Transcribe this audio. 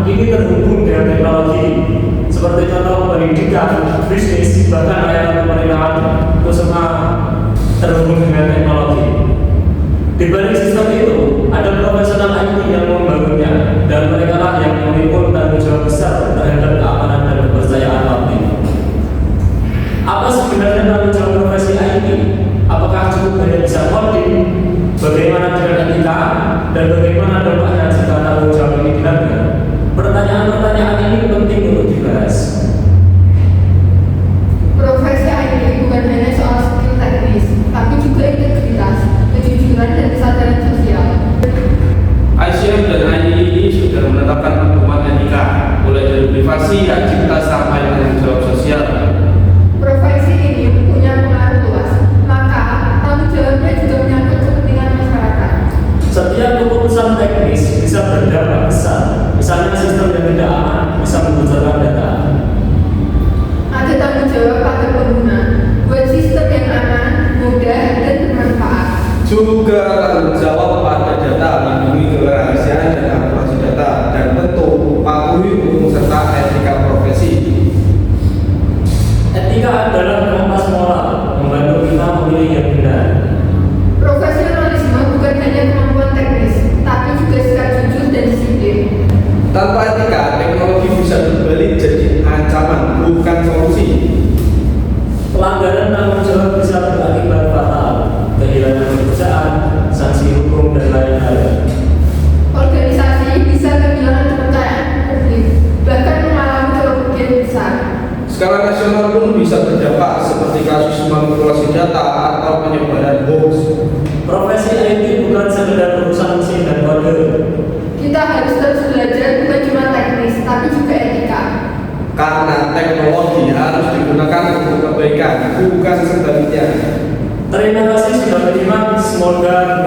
ini terhubung dengan teknologi seperti contoh pendidikan, bisnis, bahkan layanan pemerintahan itu semua terhubung dengan teknologi. Di balik sistem itu ada profesional IT yang membangunnya, dan mereka lah yang memikul tanggung jawab besar terhadap keamanan dan kepercayaan publik. Apa sebenarnya tanggung jawab profesi IT? Apakah cukup hanya bisa coding? Bagaimana dengan etika? Dan bagaimana dampaknya jika tanggung jawab ini dilanggar? Pertanyaan-pertanyaan ini penting untuk dibahas. Profesi IT bukan hanya soal skill teknis, tapi juga integritas, kejujuran, dan kesadaran sosial. ICF dan IEEE sudah menetapkan pedoman etika, mulai dari privasi, hak cipta, sampai tanggung jawab sosial. Profesi ini punya pengaruh luas, maka tanggung jawabnya juga menyangkut kepentingan masyarakat. Setiap keputusan teknis bisa berdampak besar. Misalnya sistem yang tidak aman bisa membocorkan data. Ada tanggung jawab pada pengguna, buat sistem yang aman, mudah, dan bermanfaat. Juga tanggung jawab pada data, melindungi kerahasiaan dan akurasi data, dan tentu patuhi hukum serta etika profesi. Etika adalah kompas moral, membantu kita memilih yang benar. Profesionalisme bukan hanya kemampuan teknis, tapi juga sikap jujur dan disiplin. Tanpa etika, teknologi bisa berbalik jadi ancaman, bukan solusi. Pelanggaran tanggung jawab bisa berakibat fatal, kehilangan pekerjaan, sanksi hukum, dan lain-lain. Organisasi bisa kehilangan kepercayaan publik, bahkan mengalami kerugian besar. Skala nasional pun bisa berdampak, seperti kasus manipulasi data atau penyebaran hoax. Profesi IT bukan sekedar urusan mesin dan kode. Kita harus terus belajar bukan cuma teknis, tapi juga etika. Karena teknologi harus digunakan untuk kebaikan, bukan sebaliknya. Terima kasih sudah menyimak. Semoga